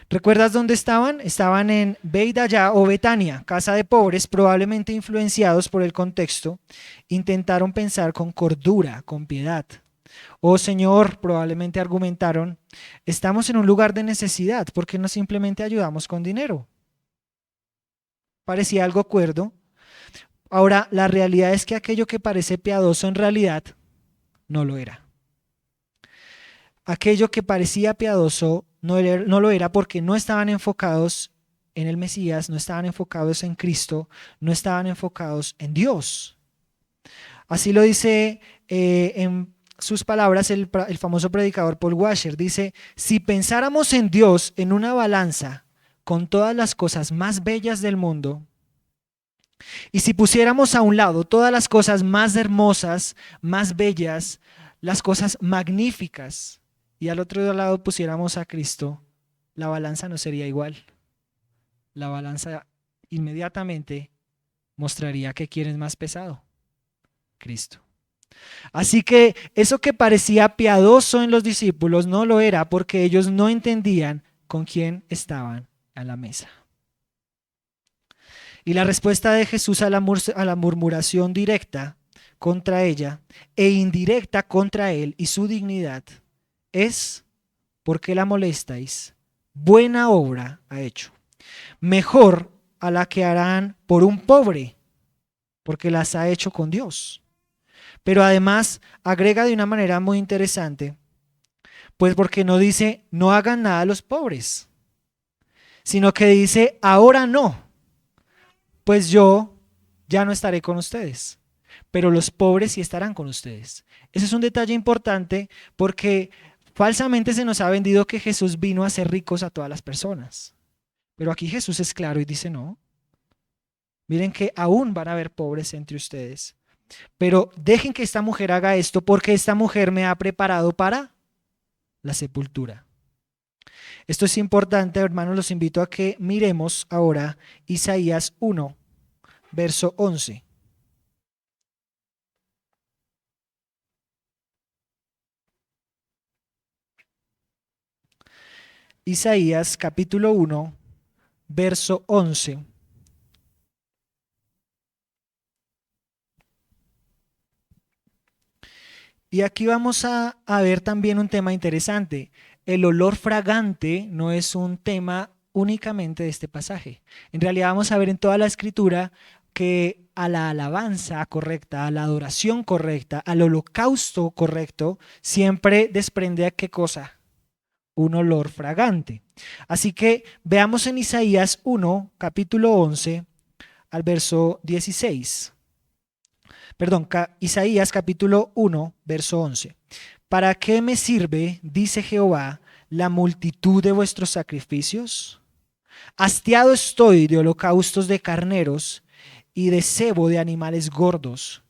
¿Recuerdas dónde estaban? Estaban en Beit Dayá o Betania, casa de pobres, probablemente influenciados por el contexto. Intentaron pensar con cordura, con piedad. Oh Señor, probablemente argumentaron, estamos en un lugar de necesidad, ¿por qué no simplemente ayudamos con dinero? Parecía algo cuerdo. Ahora, la realidad es que aquello que parece piadoso en realidad no lo era. Aquello que parecía piadoso no lo era porque no estaban enfocados en el Mesías, no estaban enfocados en Cristo, no estaban enfocados en Dios. Así lo dice en sus palabras el famoso predicador Paul Washer. Dice, si pensáramos en Dios en una balanza con todas las cosas más bellas del mundo, y si pusiéramos a un lado todas las cosas más hermosas, más bellas, las cosas magníficas, y al otro lado pusiéramos a Cristo, la balanza no sería igual. La balanza inmediatamente mostraría que quién es más pesado, Cristo. Así que eso que parecía piadoso en los discípulos no lo era porque ellos no entendían con quién estaban a la mesa. Y la respuesta de Jesús a la murmuración directa contra ella e indirecta contra él y su dignidad es: ¿por qué la molestáis? Buena obra ha hecho. Mejor a la que harán por un pobre, porque las ha hecho con Dios. Pero además agrega de una manera muy interesante, pues porque no dice no hagan nada a los pobres, sino que dice ahora no, pues yo ya no estaré con ustedes, pero los pobres sí estarán con ustedes. Ese es un detalle importante porque falsamente se nos ha vendido que Jesús vino a hacer ricos a todas las personas. Pero aquí Jesús es claro y dice no. Miren que aún van a haber pobres entre ustedes. Pero dejen que esta mujer haga esto porque esta mujer me ha preparado para la sepultura. Esto es importante, hermanos, los invito a que miremos ahora Isaías 1, verso 11. Isaías capítulo 1, verso 11. Y aquí vamos a ver también un tema interesante. El olor fragante no es un tema únicamente de este pasaje. En realidad vamos a ver en toda la escritura que a la alabanza correcta, a la adoración correcta, al holocausto correcto, siempre desprende a qué cosa: un olor fragante. Así que veamos en Isaías 1, capítulo 11, al verso 16. Perdón, Isaías capítulo 1, verso 11. ¿Para qué me sirve, dice Jehová, la multitud de vuestros sacrificios? Hastiado estoy de holocaustos de carneros y de cebo de animales gordos.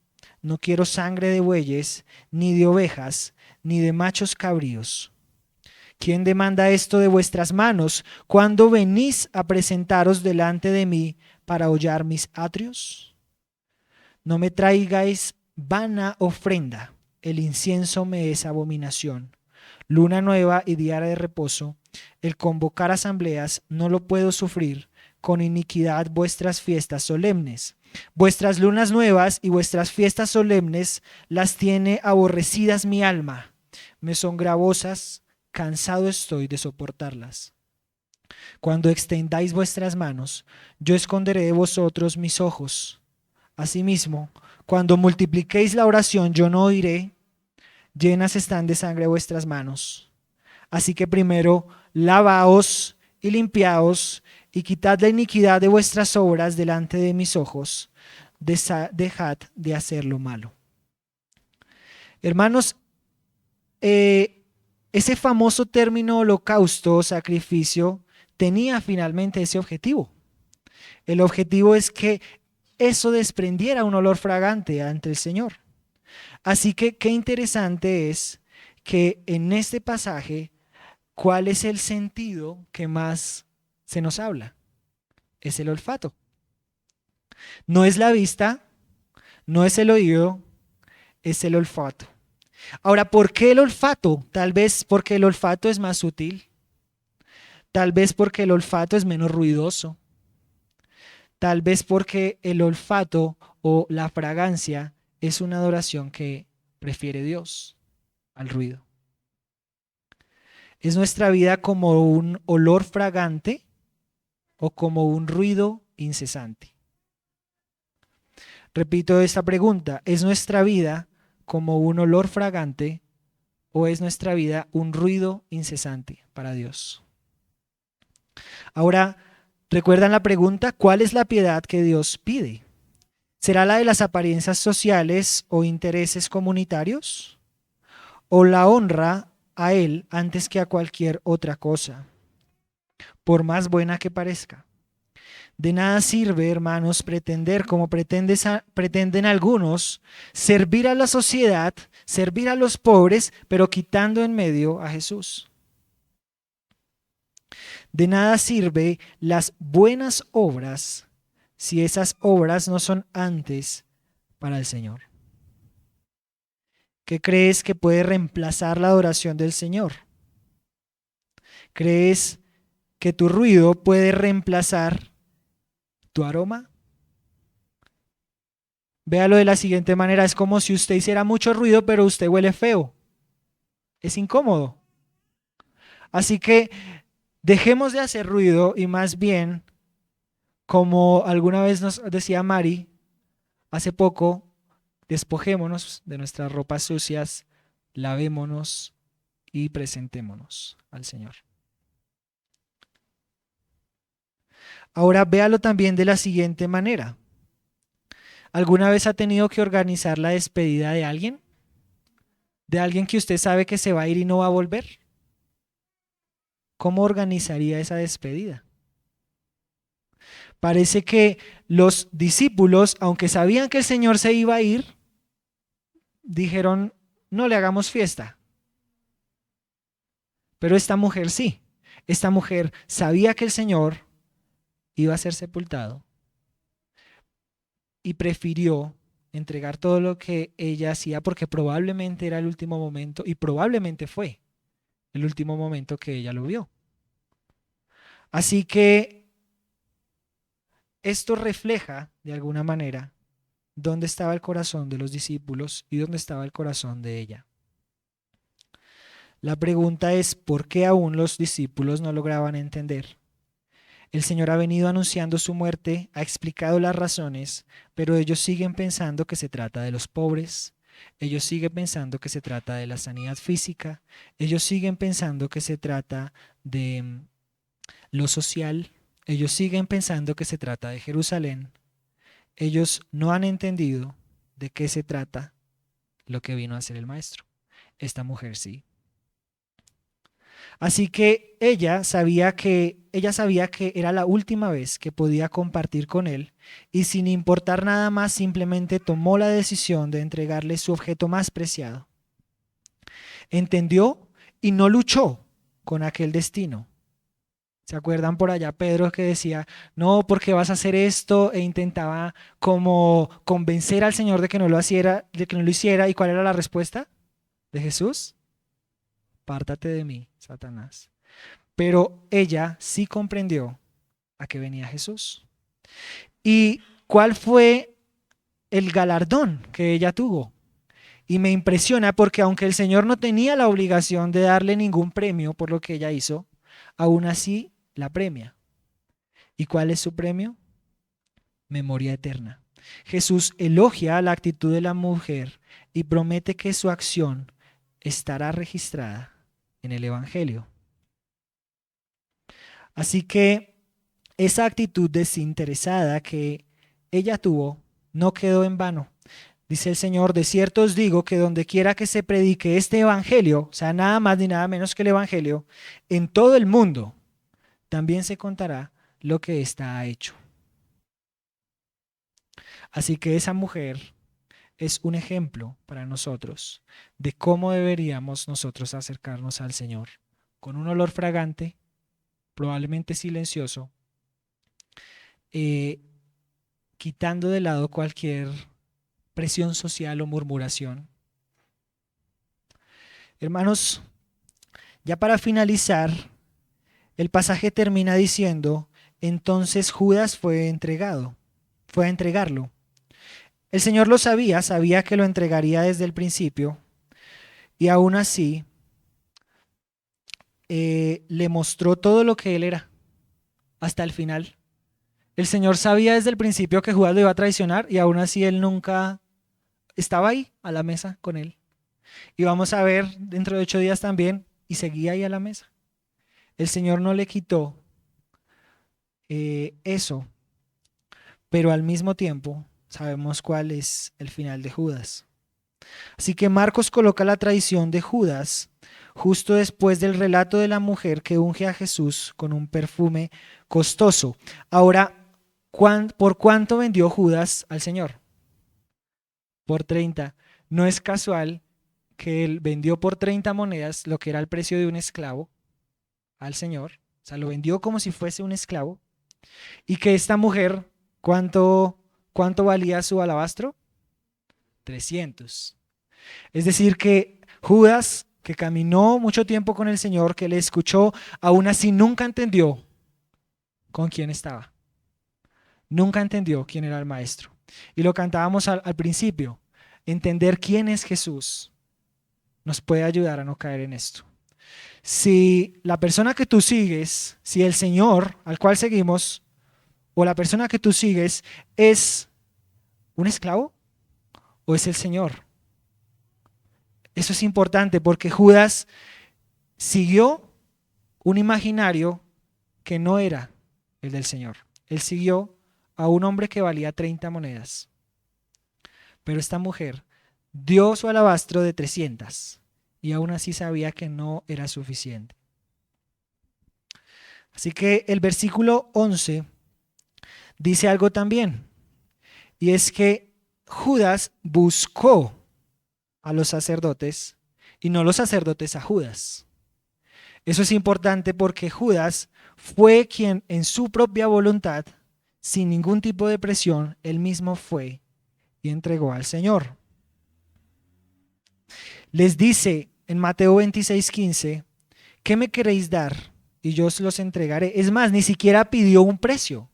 No quiero sangre de bueyes, ni de ovejas, ni de machos cabríos. ¿Quién demanda esto de vuestras manos cuando venís a presentaros delante de mí para hollar mis atrios? No me traigáis vana ofrenda, el incienso me es abominación. Luna nueva y día de reposo, el convocar asambleas no lo puedo sufrir, con iniquidad vuestras fiestas solemnes. Vuestras lunas nuevas y vuestras fiestas solemnes las tiene aborrecidas mi alma. Me son gravosas, cansado estoy de soportarlas. Cuando extendáis vuestras manos, yo esconderé de vosotros mis ojos. Asimismo, cuando multipliquéis la oración, yo no oiré. Llenas están de sangre vuestras manos. Así que primero lavaos y limpiaos y quitad la iniquidad de vuestras obras delante de mis ojos. Dejad de hacer lo malo. Hermanos, ese famoso término holocausto o sacrificio tenía finalmente ese objetivo. El objetivo es que eso desprendiera un olor fragante ante el Señor. Así que qué interesante es que en este pasaje, ¿cuál es el sentido que más se nos habla? Es el olfato. No es la vista, no es el oído, es el olfato. Ahora, ¿por qué el olfato? Tal vez porque el olfato es más sutil. Tal vez porque el olfato es menos ruidoso. Tal vez porque el olfato o la fragancia es una adoración que prefiere Dios al ruido. ¿Es nuestra vida como un olor fragante o como un ruido incesante? Repito esta pregunta, ¿es nuestra vida como un olor fragante o es nuestra vida un ruido incesante para Dios? Ahora, ¿recuerdan la pregunta? ¿Cuál es la piedad que Dios pide? ¿Será la de las apariencias sociales o intereses comunitarios? ¿O la honra a Él antes que a cualquier otra cosa, por más buena que parezca? De nada sirve, hermanos, pretender, como pretenden algunos, servir a la sociedad, servir a los pobres, pero quitando en medio a Jesús. De nada sirve las buenas obras si esas obras no son antes para el Señor. ¿Qué crees que puede reemplazar la adoración del Señor? ¿Crees que tu ruido puede reemplazar tu aroma? Véalo de la siguiente manera, es como si usted hiciera mucho ruido, pero usted huele feo. Es incómodo. Así que dejemos de hacer ruido y más bien, como alguna vez nos decía Mari, hace poco, despojémonos de nuestras ropas sucias, lavémonos y presentémonos al Señor. Ahora véalo también de la siguiente manera. ¿Alguna vez ha tenido que organizar la despedida de alguien? ¿De alguien que usted sabe que se va a ir y no va a volver? ¿Cómo organizaría esa despedida? Parece que los discípulos, aunque sabían que el Señor se iba a ir, dijeron, no le hagamos fiesta. Pero esta mujer sí. Esta mujer sabía que el Señor iba a ser sepultado y prefirió entregar todo lo que ella hacía porque probablemente era el último momento y probablemente fue el último momento que ella lo vio. Así que esto refleja de alguna manera dónde estaba el corazón de los discípulos y dónde estaba el corazón de ella. La pregunta es, ¿por qué aún los discípulos no lograban entender? El Señor ha venido anunciando su muerte, ha explicado las razones, pero ellos siguen pensando que se trata de los pobres, ellos siguen pensando que se trata de la sanidad física, ellos siguen pensando que se trata de lo social, ellos siguen pensando que se trata de Jerusalén, ellos no han entendido de qué se trata lo que vino a hacer el Maestro. Esta mujer sí. Así que ella sabía que era la última vez que podía compartir con él y sin importar nada más simplemente tomó la decisión de entregarle su objeto más preciado. Entendió y no luchó con aquel destino. ¿Se acuerdan por allá Pedro que decía, no, porque vas a hacer esto? E intentaba como convencer al Señor de que no lo hiciera. ¿Y cuál era la respuesta de Jesús? Pártate de mí, Satanás. Pero ella sí comprendió a qué venía Jesús. ¿Y cuál fue el galardón que ella tuvo? Y me impresiona porque aunque el Señor no tenía la obligación de darle ningún premio por lo que ella hizo, aún así la premia. ¿Y cuál es su premio? Memoria eterna. Jesús elogia la actitud de la mujer y promete que su acción estará registrada en el Evangelio. Así que esa actitud desinteresada que ella tuvo no quedó en vano. Dice el Señor, de cierto os digo que donde quiera que se predique este evangelio, o sea, nada más ni nada menos que el evangelio, en todo el mundo también se contará lo que ésta ha hecho. Así que esa mujer es un ejemplo para nosotros de cómo deberíamos nosotros acercarnos al Señor, con un olor fragante, probablemente silencioso, quitando de lado cualquier presión social o murmuración. Hermanos, ya para finalizar, el pasaje termina diciendo, entonces Judas fue a entregarlo. El Señor lo sabía, sabía que lo entregaría desde el principio y aún así le mostró todo lo que él era hasta el final. El Señor sabía desde el principio que Judas lo iba a traicionar y aún así él nunca estaba ahí a la mesa con él. Y vamos a ver dentro de 8 días también y seguía ahí a la mesa. El Señor no le quitó eso, pero al mismo tiempo sabemos cuál es el final de Judas. Así que Marcos coloca la traición de Judas justo después del relato de la mujer que unge a Jesús con un perfume costoso. Ahora, ¿por cuánto vendió Judas al Señor? Por 30. No es casual que él vendió por 30 monedas lo que era el precio de un esclavo al Señor. O sea, lo vendió como si fuese un esclavo. Y que esta mujer, ¿cuánto valía su alabastro? 300. Es decir, que Judas, que caminó mucho tiempo con el Señor, que le escuchó, aún así nunca entendió con quién estaba. Nunca entendió quién era el maestro. Y lo cantábamos al principio. Entender quién es Jesús nos puede ayudar a no caer en esto. Si la persona que tú sigues, si el Señor al cual seguimos, o la persona que tú sigues es un esclavo o es el Señor. Eso es importante porque Judas siguió un imaginario que no era el del Señor. Él siguió a un hombre que valía 30 monedas. Pero esta mujer dio su alabastro de 300 y aún así sabía que no era suficiente. Así que el versículo 11 dice algo también, y es que Judas buscó a los sacerdotes y no los sacerdotes a Judas. Eso es importante porque Judas fue quien en su propia voluntad, sin ningún tipo de presión, él mismo fue y entregó al Señor. Les dice en Mateo 26:15, ¿qué me queréis dar? Y yo os los entregaré. Es más, ni siquiera pidió un precio.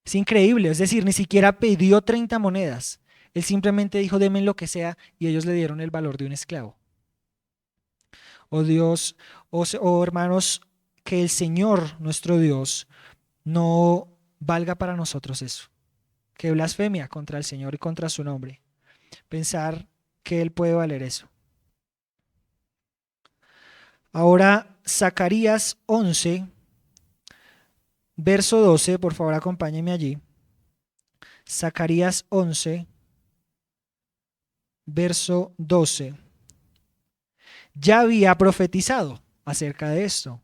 Es increíble, es decir, ni siquiera pidió 30 monedas. Él simplemente dijo, denme lo que sea, y ellos le dieron el valor de un esclavo. Oh Dios, oh hermanos, que el Señor, nuestro Dios, no valga para nosotros eso. Qué blasfemia contra el Señor y contra su nombre. Pensar que Él puede valer eso. Ahora, Zacarías 11, verso 12, por favor acompáñenme allí. Zacarías 11, verso 12. Ya había profetizado acerca de esto.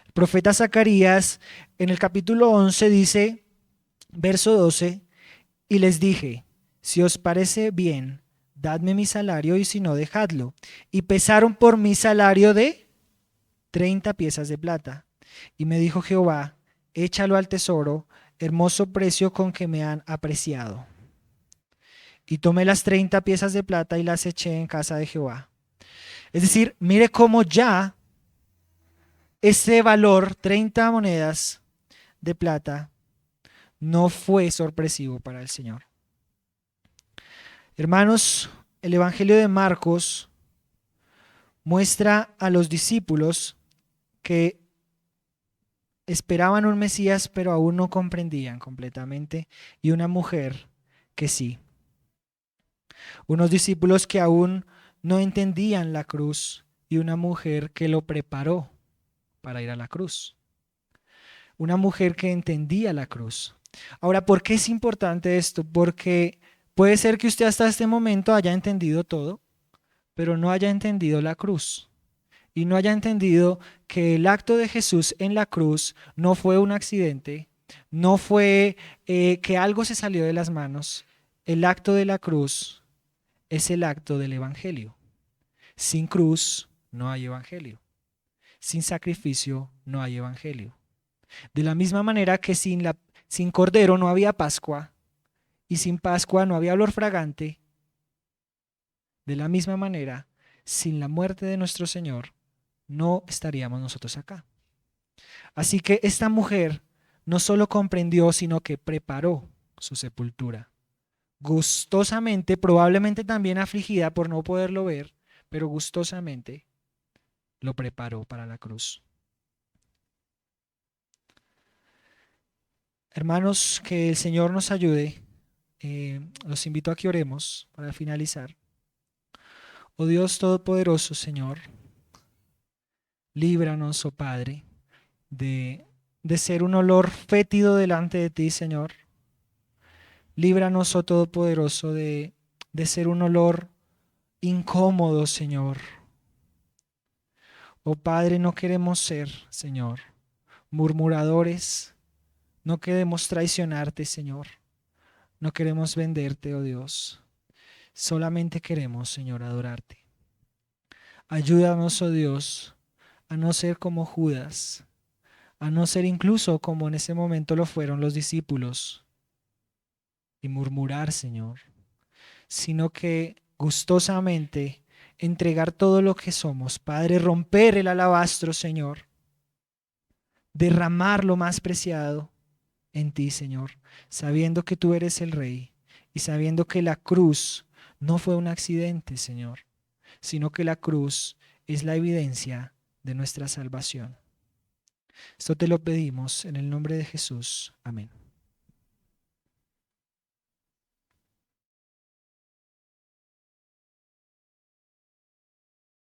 El profeta Zacarías en el capítulo 11 dice, verso 12, y les dije, si os parece bien, dadme mi salario y si no, dejadlo. Y pesaron por mi salario de 30 piezas de plata. Y me dijo Jehová, échalo al tesoro, hermoso precio con que me han apreciado. Y tomé las 30 piezas de plata y las eché en casa de Jehová. Es decir, mire cómo ya ese valor, 30 monedas de plata, no fue sorpresivo para el Señor. Hermanos, el Evangelio de Marcos muestra a los discípulos que esperaban un Mesías, pero aún no comprendían completamente, y una mujer que sí. Unos discípulos que aún no entendían la cruz y una mujer que lo preparó para ir a la cruz. Una mujer que entendía la cruz. Ahora, ¿por qué es importante esto? Porque puede ser que usted hasta este momento haya entendido todo, pero no haya entendido la cruz. Y no haya entendido que el acto de Jesús en la cruz no fue un accidente, no fue que algo se salió de las manos. El acto de la cruz es el acto del Evangelio. Sin cruz no hay Evangelio. Sin sacrificio no hay Evangelio. De la misma manera que sin cordero no había Pascua y sin Pascua no había olor fragante, de la misma manera, sin la muerte de nuestro Señor no estaríamos nosotros acá. Así que esta mujer no solo comprendió, sino que preparó su sepultura. Gustosamente, probablemente también afligida por no poderlo ver, pero gustosamente lo preparó para la cruz. Hermanos, que el Señor nos ayude. Los invito a que oremos para finalizar. Oh Dios Todopoderoso, Señor, líbranos, oh Padre, de ser un olor fétido delante de ti, Señor. Líbranos, oh Todopoderoso, de ser un olor incómodo, Señor. Oh Padre, no queremos ser, Señor, murmuradores. No queremos traicionarte, Señor. No queremos venderte, oh Dios. Solamente queremos, Señor, adorarte. Ayúdanos, oh Dios, a no ser como Judas, a no ser incluso como en ese momento lo fueron los discípulos y murmurar, Señor, sino que gustosamente entregar todo lo que somos, Padre, romper el alabastro, Señor, derramar lo más preciado en ti, Señor, sabiendo que tú eres el Rey y sabiendo que la cruz no fue un accidente, Señor, sino que la cruz es la evidencia de nuestra salvación. Esto te lo pedimos en el nombre de Jesús. Amén.